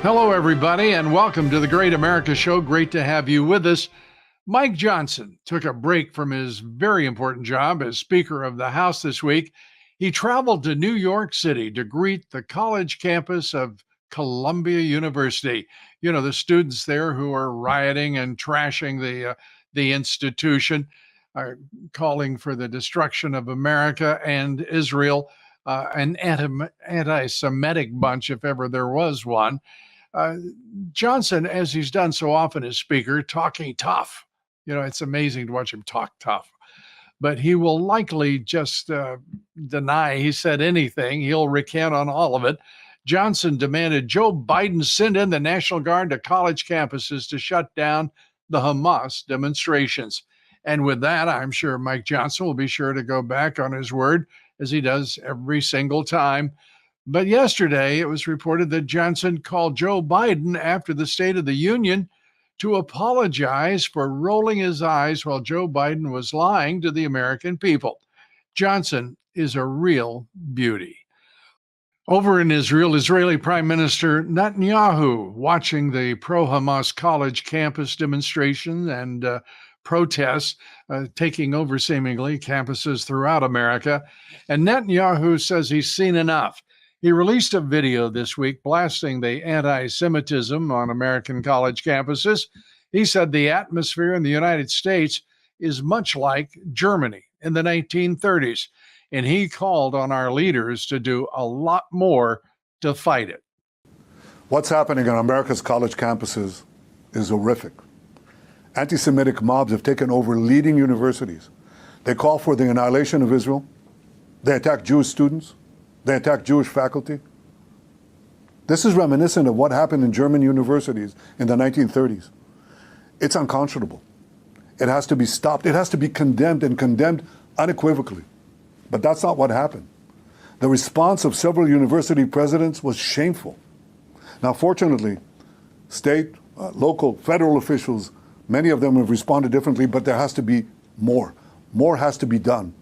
Hello, everybody, and welcome to the Great America Show. Great to have you with us. Mike Johnson took a break from his very important job as Speaker of the House this week. He traveled to New York City to greet the college campus of Columbia University. You know, the students there who are rioting and trashing the institution, calling for the destruction of America and Israel, an anti-Semitic bunch, if ever there was one. Uh, Johnson, as he's done so often as Speaker, talking tough. You know, it's amazing to watch him talk tough. But he will likely just deny he said anything. He'll recant on all of it. Johnson demanded Joe Biden send in the National Guard to college campuses to shut down the Hamas demonstrations. And with that, I'm sure Mike Johnson will be sure to go back on his word, as he does every single time. But yesterday, it was reported that Johnson called Joe Biden after the State of the Union to apologize for rolling his eyes while Joe Biden was lying to the American people. Johnson is a real beauty. Over in Israel, Israeli Prime Minister Netanyahu watching the pro-Hamas college campus demonstration and protests taking over seemingly campuses throughout America. And Netanyahu says he's seen enough. He released a video this week blasting the anti-Semitism on American college campuses. He said the atmosphere in the United States is much like Germany in the 1930s, and he called on our leaders to do a lot more to fight it. What's happening on America's college campuses is horrific. Anti-Semitic mobs have taken over leading universities. They call for the annihilation of Israel. They attack Jewish students. They attack Jewish faculty. This is reminiscent of what happened in German universities in the 1930s. It's unconscionable. It has to be stopped. It has to be condemned, and condemned unequivocally. But that's not what happened. The response of several university presidents was shameful. Now, fortunately, state, local, federal officials, many of them have responded differently, but there has to be more. More has to be done.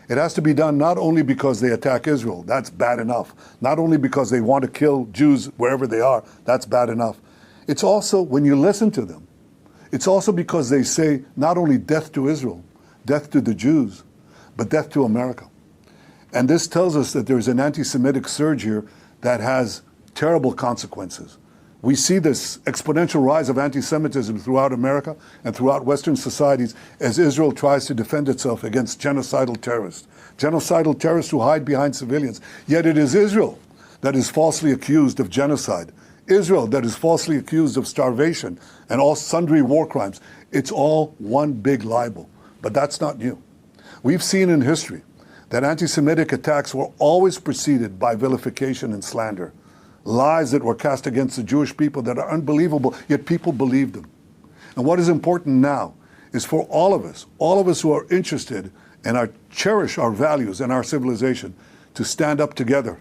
It has to be done not only because they attack Israel, that's bad enough. Not only because they want to kill Jews wherever they are, that's bad enough. It's also, when you listen to them, it's also because they say not only death to Israel, death to the Jews, but death to America. And this tells us that there's an anti-Semitic surge here that has terrible consequences. We see this exponential rise of anti-Semitism throughout America and throughout Western societies as Israel tries to defend itself against genocidal terrorists who hide behind civilians. Yet it is Israel that is falsely accused of genocide, Israel that is falsely accused of starvation and all sundry war crimes. It's all one big libel. But that's not new. We've seen in history that anti-Semitic attacks were always preceded by vilification and slander. Lies that were cast against the Jewish people that are unbelievable, yet people believe them. And what is important now is for all of us who are interested and cherish our values and our civilization, to stand up together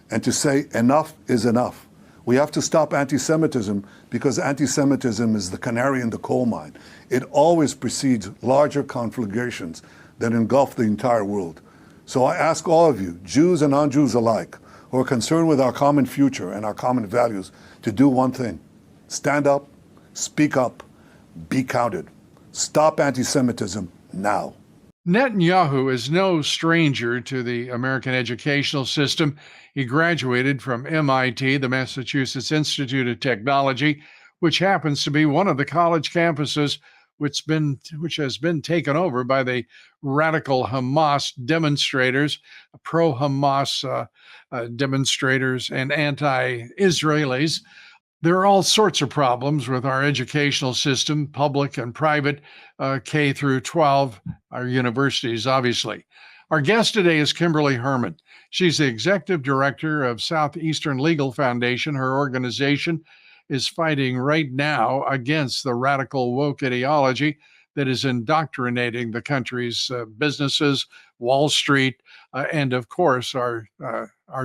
and to say enough is enough. We have to stop anti-Semitism because anti-Semitism is the canary in the coal mine. It always precedes larger conflagrations that engulf the entire world. So I ask all of you, Jews and non-Jews alike, who are concerned with our common future and our common values, to do one thing: stand up, speak up, be counted. Stop anti-Semitism now. Netanyahu is no stranger to the American educational system. He graduated from MIT, the Massachusetts Institute of Technology, which happens to be one of the college campuses which has been taken over by the radical Hamas demonstrators, pro-Hamas demonstrators, and anti-Israelis. There are all sorts of problems with our educational system, public and private, K through 12, our universities, obviously. Our guest today is Kimberly Herman. She's the executive director of Southeastern Legal Foundation. Her organization is fighting right now against the radical woke ideology that is indoctrinating the country's businesses, Wall Street, and of course, our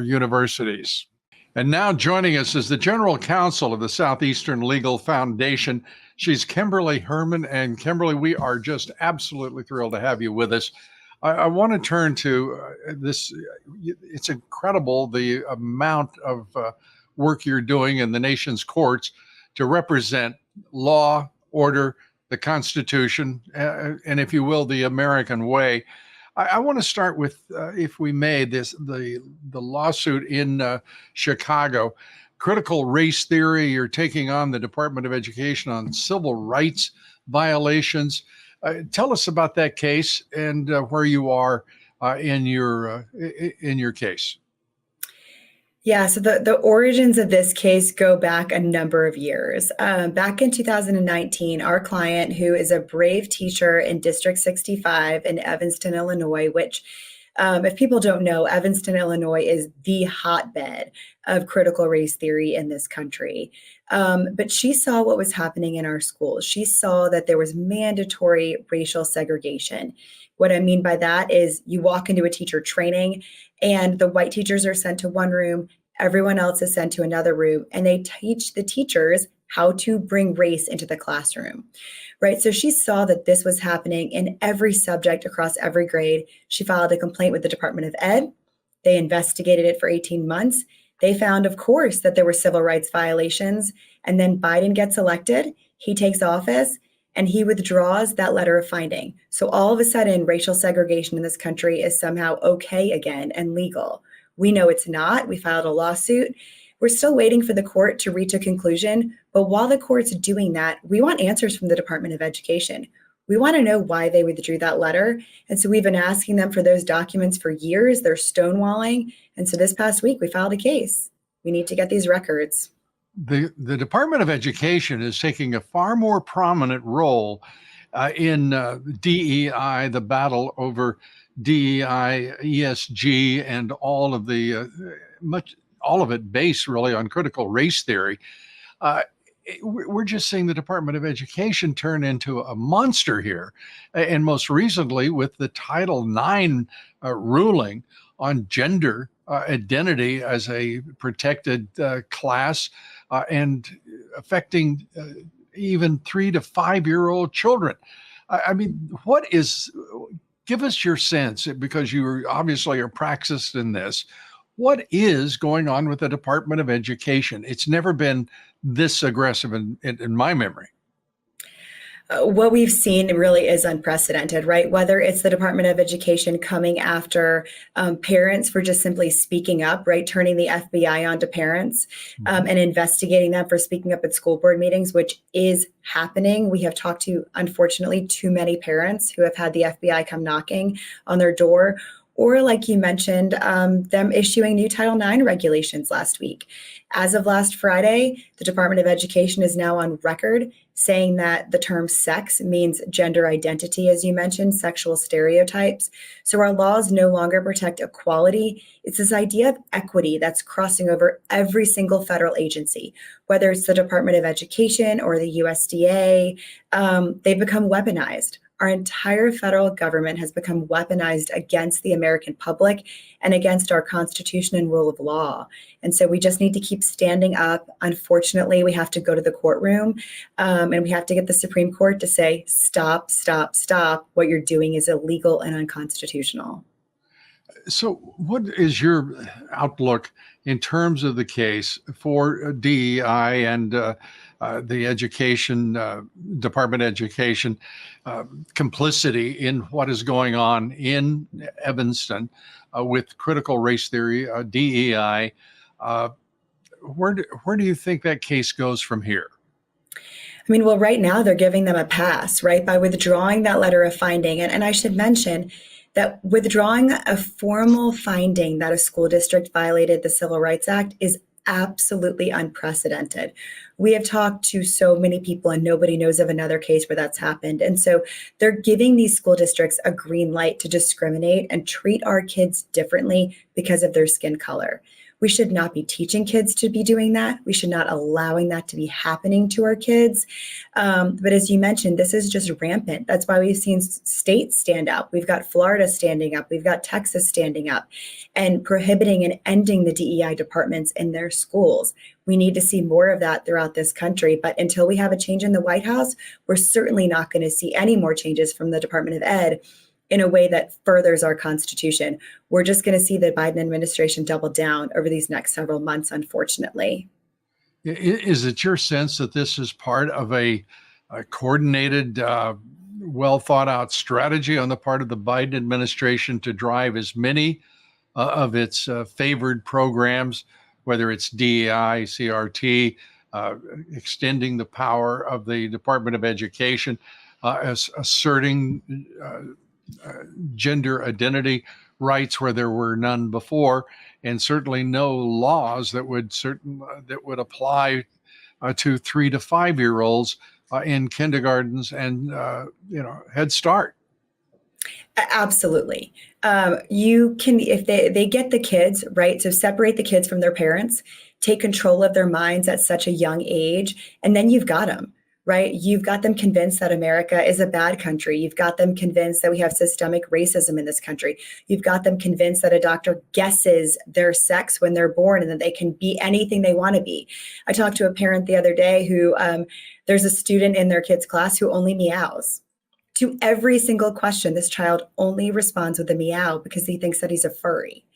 universities. And now joining us is the General Counsel of the Southeastern Legal Foundation. She's Kimberly Herman. And Kimberly, we are just absolutely thrilled to have you with us. I want to turn to this. It's incredible the amount of work you're doing in the nation's courts to represent law, order, the Constitution, and if you will, the American way. I want to start with, if we may, the lawsuit in Chicago, critical race theory. You're taking on the Department of Education on civil rights violations. Tell us about that case and where you are in your case. Yeah, so the origins of this case go back a number of years. Back in 2019, our client, who is a brave teacher in District 65 in Evanston, Illinois, which, if people don't know, Evanston, Illinois is the hotbed of critical race theory in this country. But she saw what was happening in our schools. She saw that there was mandatory racial segregation. What I mean by that is you walk into a teacher training and the white teachers are sent to one room, everyone else is sent to another room, and they teach the teachers how to bring race into the classroom, right? So she saw that this was happening in every subject across every grade. She filed a complaint with the Department of Ed. They investigated it for 18 months. They found, of course, that there were civil rights violations. And then Biden gets elected, he takes office, and he withdraws that letter of finding. So all of a sudden, racial segregation in this country is somehow okay again and legal. We know it's not. We filed a lawsuit. We're still waiting for the court to reach a conclusion. But while the court's doing that, we want answers from the Department of Education. We want to know why they withdrew that letter. And so we've been asking them for those documents for years. They're stonewalling. And so this past week, we filed a case. We need to get these records. The Department of Education is taking a far more prominent role in DEI, the battle over DEI, ESG, and all of the all of it based really on critical race theory. We're just seeing the Department of Education turn into a monster here, and most recently with the Title IX ruling on gender identity as a protected class and affecting even 3 to 5 year old children. I mean, give us your sense, because you obviously are practiced in this. What is going on with the Department of Education? It's never been this aggressive in my memory. What we've seen really is unprecedented, right? Whether it's the Department of Education coming after parents for just simply speaking up, right? Turning the FBI onto parents and investigating them for speaking up at school board meetings, which is happening. We have talked to, unfortunately, too many parents who have had the FBI come knocking on their door. Or like you mentioned, them issuing new Title IX regulations last week. As of last Friday, the Department of Education is now on record saying that the term sex means gender identity, as you mentioned, sexual stereotypes. So our laws no longer protect equality. It's this idea of equity that's crossing over every single federal agency, whether it's the Department of Education or the USDA. They've become weaponized. Our entire federal government has become weaponized against the American public and against our Constitution and rule of law. And so we just need to keep standing up. Unfortunately, we have to go to the courtroom and we have to get the Supreme Court to say, stop, stop, stop. What you're doing is illegal and unconstitutional. So what is your outlook in terms of the case for DEI and the education, Department of Education, complicity in what is going on in Evanston with critical race theory, DEI? Where do you think that case goes from here? I mean, well, right now they're giving them a pass, right, by withdrawing that letter of finding. And I should mention that withdrawing a formal finding that a school district violated the Civil Rights Act is absolutely unprecedented. We have talked to so many people and nobody knows of another case where that's happened. And so they're giving these school districts a green light to discriminate and treat our kids differently because of their skin color. We should not be teaching kids to be doing that. We should not allowing that to be happening to our kids. But as you mentioned, this is just rampant. That's why we've seen states stand up. We've got Florida standing up. We've got Texas standing up and prohibiting and ending the DEI departments in their schools. We need to see more of that throughout this country. But until we have a change in the White House, we're certainly not going to see any more changes from the Department of Ed. in a way that furthers our Constitution. We're just going to see the Biden administration double down over these next several months, unfortunately. Is it your sense that this is part of a coordinated, well thought out strategy on the part of the Biden administration to drive as many of its favored programs, whether it's DEI, CRT, extending the power of the Department of Education, asserting gender identity rights where there were none before, and certainly no laws that would apply to 3 to 5 year olds in kindergartens and Head Start. Absolutely. You can, if they get the kids, right? So separate the kids from their parents, take control of their minds at such a young age, and then you've got them, right? You've got them convinced that America is a bad country. You've got them convinced that we have systemic racism in this country. You've got them convinced that a doctor guesses their sex when they're born and that they can be anything they want to be. I talked to a parent the other day who there's a student in their kid's class who only meows. To every single question, this child only responds with a meow because he thinks that he's a furry.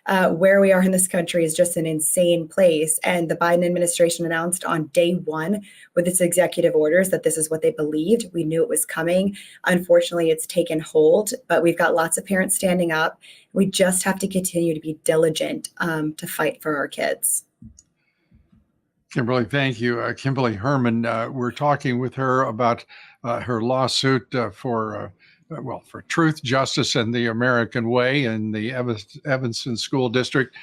Where we are in this country is just an insane place. And the Biden administration announced on day one with its executive orders that this is what they believed. We knew it was coming. Unfortunately, it's taken hold, but we've got lots of parents standing up. We just have to continue to be diligent to fight for our kids. Kimberly, thank you. Kimberly Herman, we're talking with her about her lawsuit for truth, justice, and the American way in the Evanston School District,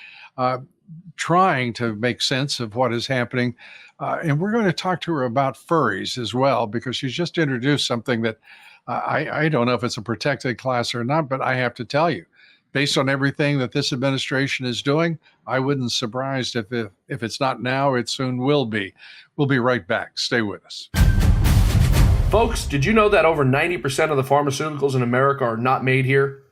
trying to make sense of what is happening. And we're going to talk to her about furries as well, because she's just introduced something that I don't know if it's a protected class or not, but I have to tell you, based on everything that this administration is doing, I wouldn't be surprised if it's not now, it soon will be. We'll be right back. Stay with us. Folks, did you know that over 90% of the pharmaceuticals in America are not made here?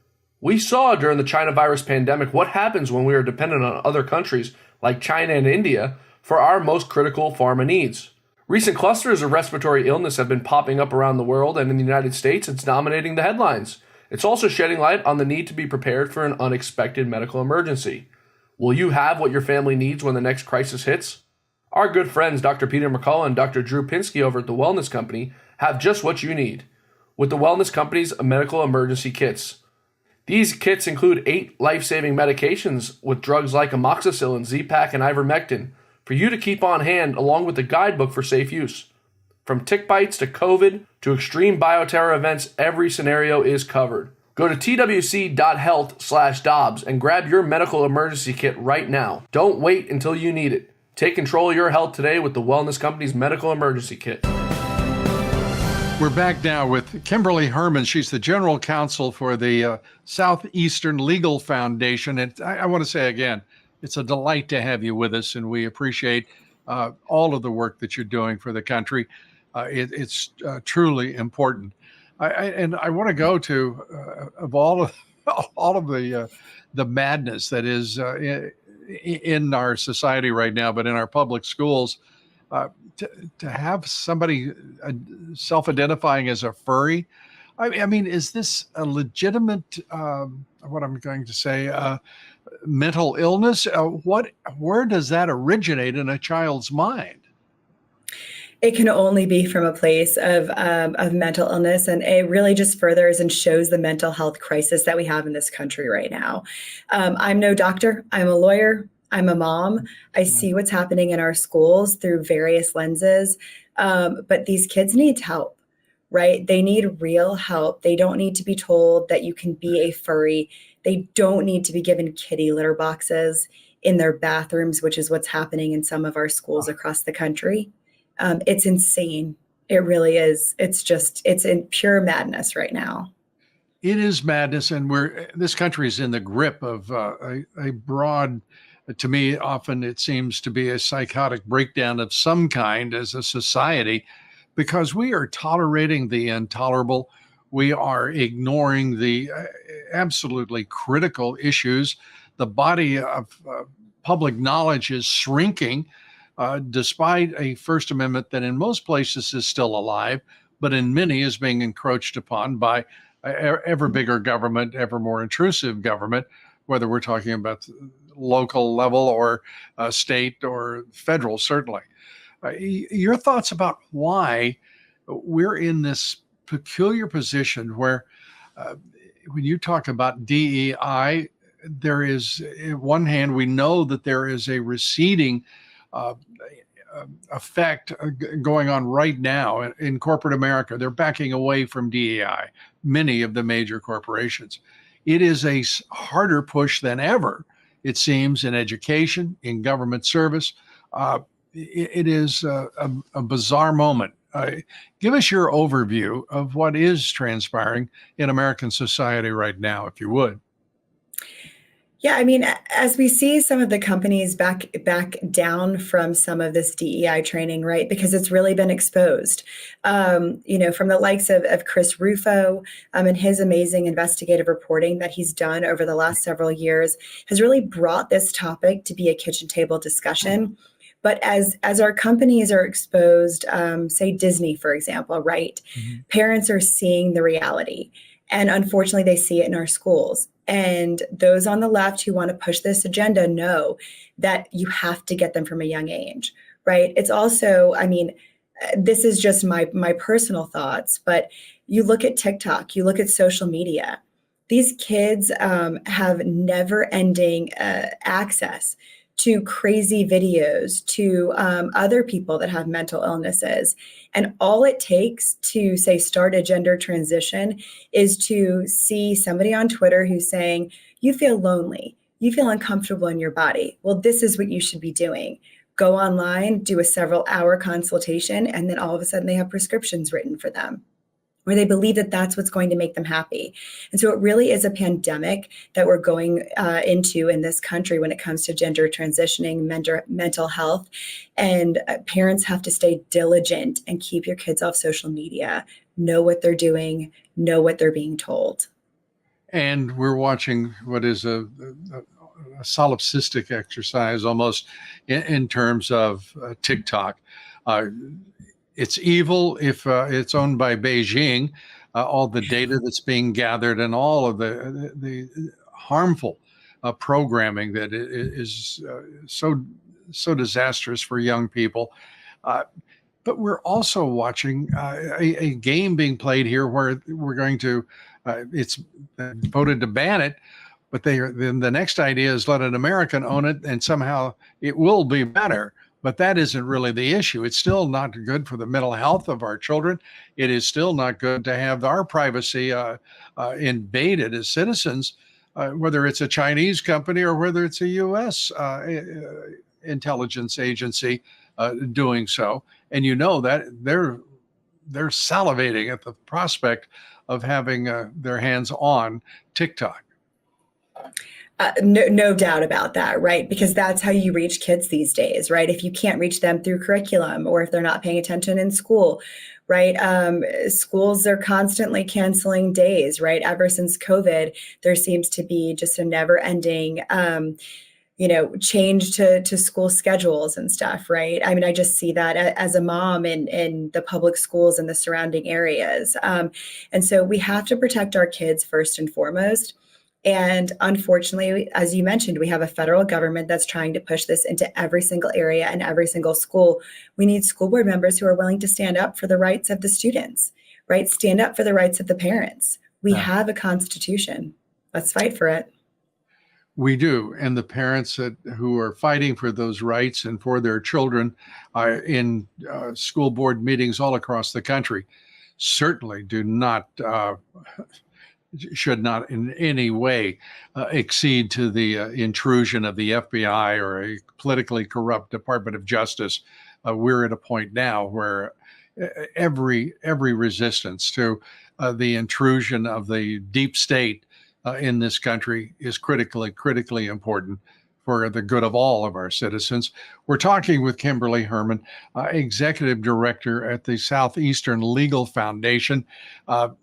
We saw during the China virus pandemic what happens when we are dependent on other countries like China and India for our most critical pharma needs. Recent clusters of respiratory illness have been popping up around the world, and in the United States, it's dominating the headlines. It's also shedding light on the need to be prepared for an unexpected medical emergency. Will you have what your family needs when the next crisis hits? Our good friends Dr. Peter McCullough and Dr. Drew Pinsky over at The Wellness Company have just what you need with The Wellness Company's medical emergency kits. These kits include 8 life-saving medications with drugs like amoxicillin, Z-Pak, and ivermectin for you to keep on hand, along with a guidebook for safe use. From tick bites to COVID to extreme bioterror events, every scenario is covered. Go to twc.health/Dobbs and grab your medical emergency kit right now. Don't wait until you need it. Take control of your health today with the Wellness Company's medical emergency kit. We're back now with Kimberly Herman. She's the general counsel for the Southeastern Legal Foundation. And I want to say again, it's a delight to have you with us, and we appreciate all of the work that you're doing for the country. It's truly important. I want to go to of all of the madness that is in our society right now, but in our public schools, to have somebody self-identifying as a furry. I mean, is this a legitimate, what I'm going to say, mental illness? Where does that originate in a child's mind? It can only be from a place of mental illness, and it really just furthers and shows the mental health crisis that we have in this country right now. I'm no doctor. I'm a lawyer. I'm a mom. I see what's happening in our schools through various lenses, but these kids need help, right? They need real help. They don't need to be told that you can be a furry. They don't need to be given kitty litter boxes in their bathrooms, which is what's happening in some of our schools across the country. It's insane. It really is. It's in pure madness right now. It is madness, and this country is in the grip of a broad, to me, often it seems to be a psychotic breakdown of some kind as a society, because we are tolerating the intolerable. We are ignoring the absolutely critical issues. The body of public knowledge is shrinking. Despite a First Amendment that in most places is still alive, but in many is being encroached upon by ever bigger government, ever more intrusive government, whether we're talking about local level or state or federal, certainly. Your thoughts about why we're in this peculiar position where when you talk about DEI, there is, on one hand, we know that there is a receding uh, effect going on right now in corporate America. They're backing away from DEI, many of the major corporations. It is a harder push than ever, it seems, in education, in government service. It is a bizarre moment. Give us your overview of what is transpiring in American society right now, if you would. Yeah, I mean, as we see some of the companies back down from some of this DEI training, right? Because it's really been exposed. From the likes of Chris Rufo and his amazing investigative reporting that he's done over the last several years has really brought this topic to be a kitchen table discussion. But as our companies are exposed, say Disney, for example, right? Mm-hmm. Parents are seeing the reality. And unfortunately, they see it in our schools. And those on the left who want to push this agenda know that you have to get them from a young age, right? It's also, I mean, this is just my personal thoughts, but you look at TikTok, you look at social media. These kids have never-ending access to crazy videos, to other people that have mental illnesses. And all it takes to, say, start a gender transition is to see somebody on Twitter who's saying, you feel lonely, you feel uncomfortable in your body. Well, this is what you should be doing. Go online, do a several-hour consultation, and then all of a sudden they have prescriptions written for them, where they believe that that's what's going to make them happy. And so it really is a pandemic that we're going into in this country when it comes to gender transitioning, mental health. And parents have to stay diligent and keep your kids off social media, know what they're doing, know what they're being told. And we're watching what is a solipsistic exercise almost in terms of TikTok. It's evil if it's owned by Beijing, all the data that's being gathered and all of the harmful programming that is so disastrous for young people. But we're also watching a game being played here where we're going to, it's voted to ban it, but then the next idea is let an American own it and somehow it will be better. But that isn't really the issue. It's still not good for the mental health of our children. It is still not good to have our privacy invaded as citizens, whether it's a Chinese company or whether it's a U.S. Intelligence agency doing so. And you know that they're salivating at the prospect of having their hands on TikTok. No doubt about that, right? Because that's how you reach kids these days, right? If you can't reach them through curriculum or if they're not paying attention in school, right? Schools are constantly canceling days, right? Ever since COVID, there seems to be just a never-ending change to school schedules and stuff, right? I mean, I just see that as a mom in the public schools in the surrounding areas. And so we have to protect our kids first and foremost. And unfortunately, as you mentioned, we have a federal government that's trying to push this into every single area and every single school. We need school board members who are willing to stand up for the rights of the students, right? Stand up for the rights of the parents. We have a constitution. Let's fight for it. We do. And the parents who are fighting for those rights and for their children in school board meetings all across the country certainly should not in any way accede to the intrusion of the FBI or a politically corrupt Department of Justice. We're at a point now where every resistance to the intrusion of the deep state in this country is critically important for the good of all of our citizens. We're talking with Kimberly Herman, Executive Director at the Southeastern Legal Foundation.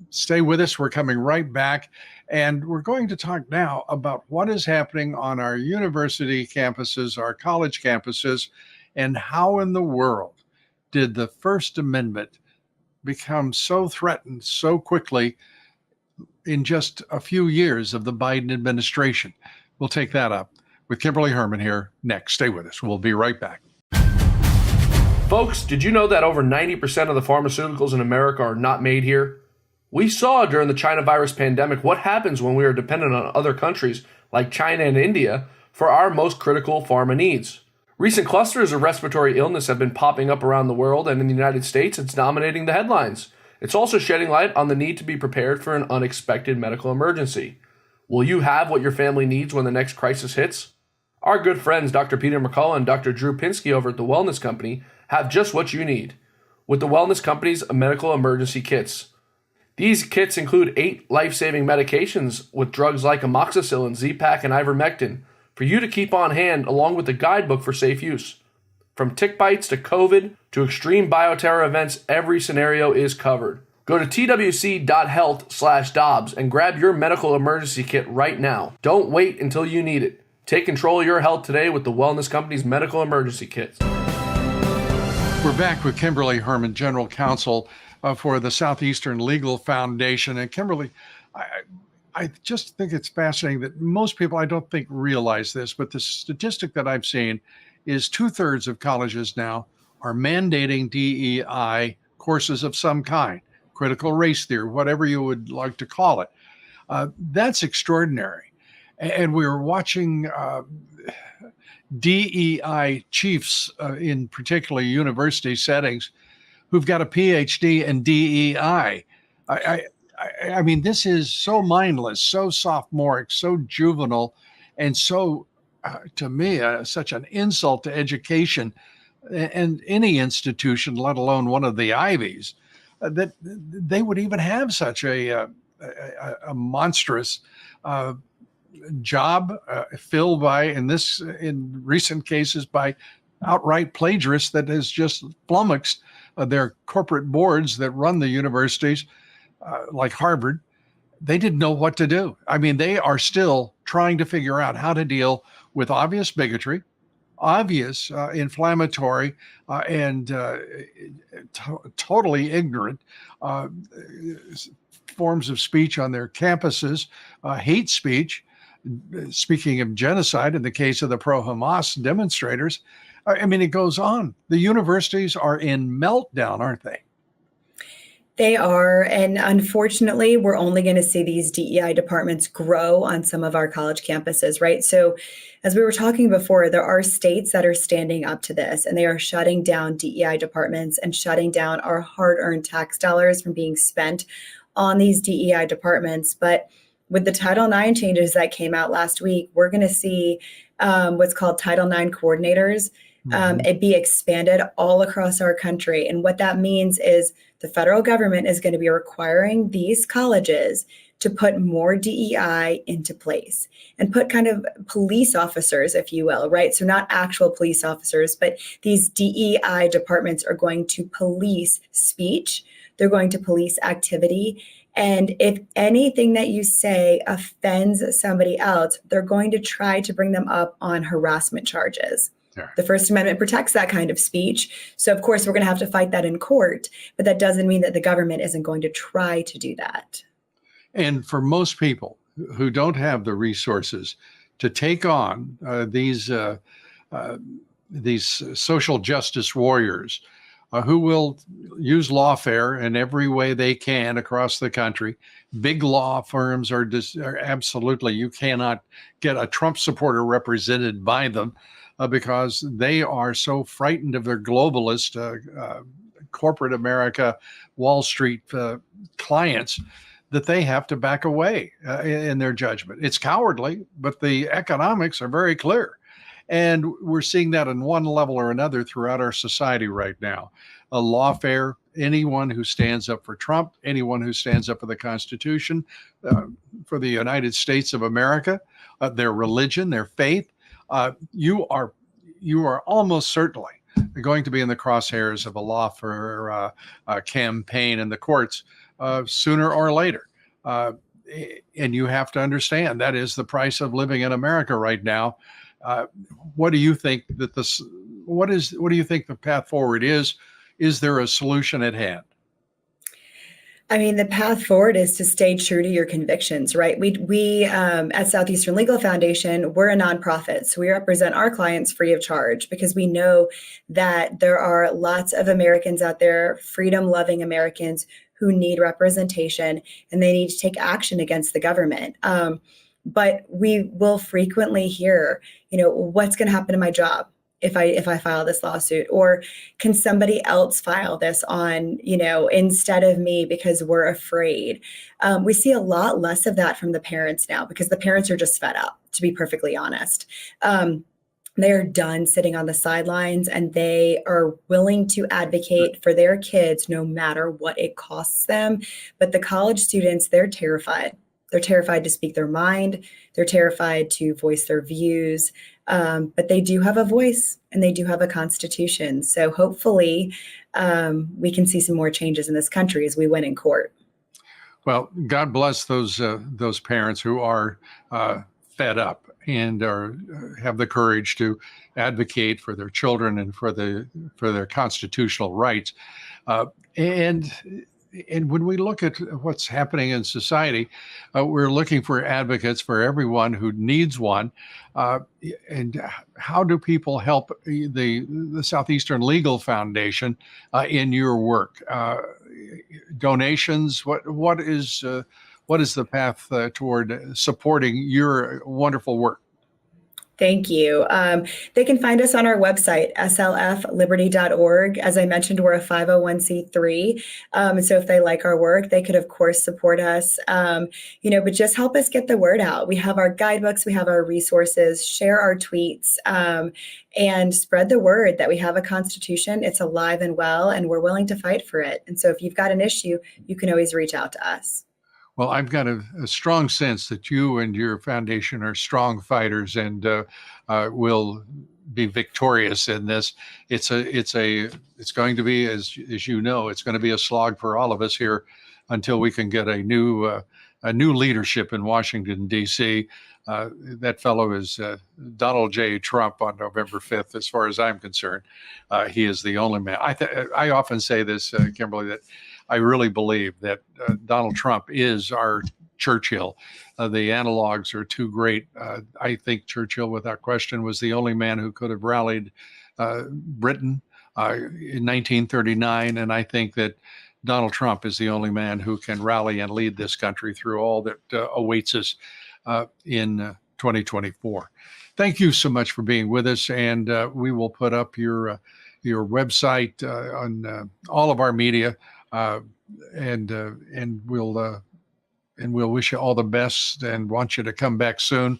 Stay with us. We're coming right back. And we're going to talk now about what is happening on our university campuses, our college campuses, and how in the world did the First Amendment become so threatened so quickly in just a few years of the Biden administration? We'll take that up with Kimberly Herman here next. Stay with us. We'll be right back. Folks, did you know that over 90% of the pharmaceuticals in America are not made here? We saw during the China virus pandemic what happens when we are dependent on other countries like China and India for our most critical pharma needs. Recent clusters of respiratory illness have been popping up around the world, and in the United States, it's dominating the headlines. It's also shedding light on the need to be prepared for an unexpected medical emergency. Will you have what your family needs when the next crisis hits? Our good friends Dr. Peter McCullough and Dr. Drew Pinsky over at The Wellness Company have just what you need with The Wellness Company's medical emergency kits. These kits include 8 life-saving medications with drugs like amoxicillin, Z-Pak, and ivermectin for you to keep on hand, along with a guidebook for safe use. From tick bites to COVID to extreme bioterror events, every scenario is covered. Go to twc.health/Dobbs and grab your medical emergency kit right now. Don't wait until you need it. Take control of your health today with the Wellness Company's medical emergency kits. We're back with Kimberly Herman, General Counsel for the Southeastern Legal Foundation. And Kimberly, I just think it's fascinating that most people, I don't think, realize this, but the statistic that I've seen is 2/3 of colleges now are mandating DEI courses of some kind, critical race theory, whatever you would like to call it. That's extraordinary. And we were watching DEI chiefs in particularly university settings who've got a PhD in DEI. I mean, this is so mindless, so sophomoric, so juvenile, and so, to me, such an insult to education and any institution, let alone one of the Ivies, that they would even have such a monstrous job filled by, in recent cases, by outright plagiarists that has just flummoxed their corporate boards that run the universities, like Harvard. They didn't know what to do. I mean, they are still trying to figure out how to deal with obvious bigotry, obvious inflammatory and totally ignorant forms of speech on their campuses, hate speech. Speaking of genocide, in the case of the pro-Hamas demonstrators, I mean, it goes on. The universities are in meltdown, aren't they? They are. And unfortunately, we're only going to see these DEI departments grow on some of our college campuses, right? So as we were talking before, there are states that are standing up to this, and they are shutting down DEI departments and shutting down our hard-earned tax dollars from being spent on these DEI departments. But with the Title IX changes that came out last week, we're going to see what's called Title IX coordinators it be expanded all across our country. And what that means is the federal government is going to be requiring these colleges to put more DEI into place and put kind of police officers, if you will, right? So not actual police officers, but these DEI departments are going to police speech. They're going to police activity. And if anything that you say offends somebody else, they're going to try to bring them up on harassment charges. Sure. The First Amendment protects that kind of speech. So, of course, we're going to have to fight that in court. But that doesn't mean that the government isn't going to try to do that. And for most people who don't have the resources to take on these social justice warriors, who will use lawfare in every way they can across the country. Big law firms are absolutely, you cannot get a Trump supporter represented by them because they are so frightened of their globalist corporate America, Wall Street clients that they have to back away in their judgment. It's cowardly, but the economics are very clear. And we're seeing that on one level or another throughout our society right now. A lawfare, anyone who stands up for Trump, anyone who stands up for the Constitution, for the United States of America, their religion, their faith, you are almost certainly going to be in the crosshairs of a lawfare campaign in the courts sooner or later. And you have to understand that is the price of living in America right now. What do you think that what do you think the path forward is? Is there a solution at hand? I mean, the path forward is to stay true to your convictions, right? We at Southeastern Legal Foundation, we're a nonprofit, so we represent our clients free of charge because we know that there are lots of Americans out there, freedom-loving Americans who need representation and they need to take action against the government. But we will frequently hear, what's going to happen to my job if I file this lawsuit, or can somebody else file this on, instead of me because we're afraid. We see a lot less of that from the parents now because the parents are just fed up, to be perfectly honest. They're done sitting on the sidelines and they are willing to advocate for their kids no matter what it costs them. But the college students, they're terrified. They're terrified to speak their mind. They're terrified to voice their views. But they do have a voice and they do have a constitution. So hopefully we can see some more changes in this country as we win in court. Well, God bless those parents who are fed up and have the courage to advocate for their children and for their constitutional rights. And when we look at what's happening in society, we're looking for advocates for everyone who needs one. And how do people help the Southeastern Legal Foundation in your work? Donations? What is the path toward supporting your wonderful work? Thank you. They can find us on our website, slfliberty.org. As I mentioned, we're a 501c3. So if they like our work, they could, of course, support us, but just help us get the word out. We have our guidebooks, we have our resources, share our tweets, and spread the word that we have a constitution. It's alive and well, and we're willing to fight for it. And so if you've got an issue, you can always reach out to us. Well, I've got a strong sense that you and your foundation are strong fighters and will be victorious in this. It's going to be, as you know, it's going to be a slog for all of us here until we can get a new leadership in Washington, D.C. That fellow is Donald J. Trump on November 5th, as far as I'm concerned. He is the only man. I often say this, Kimberly, that I really believe that Donald Trump is our Churchill. The analogs are too great. I think Churchill, without question, was the only man who could have rallied Britain in 1939. And I think that Donald Trump is the only man who can rally and lead this country through all that awaits us in 2024. Thank you so much for being with us. And we will put up your website on all of our media. And we'll wish you all the best and want you to come back soon,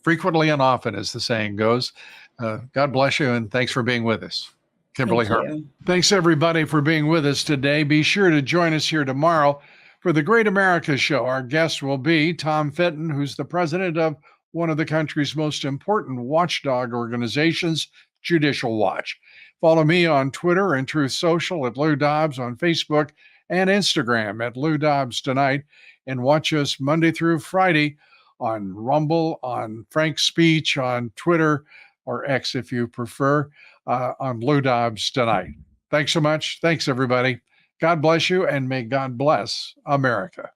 frequently and often, as the saying goes. God bless you, and thanks for being with us. Kimberly Herman. Thanks, everybody, for being with us today. Be sure to join us here tomorrow for the Great America Show. Our guest will be Tom Fitton, who's the president of one of the country's most important watchdog organizations, Judicial Watch. Follow me on Twitter and Truth Social at Lou Dobbs, on Facebook and Instagram at Lou Dobbs Tonight, and watch us Monday through Friday on Rumble, on Frank's Speech, on Twitter, or X if you prefer, on Lou Dobbs Tonight. Thanks so much. Thanks, everybody. God bless you, and may God bless America.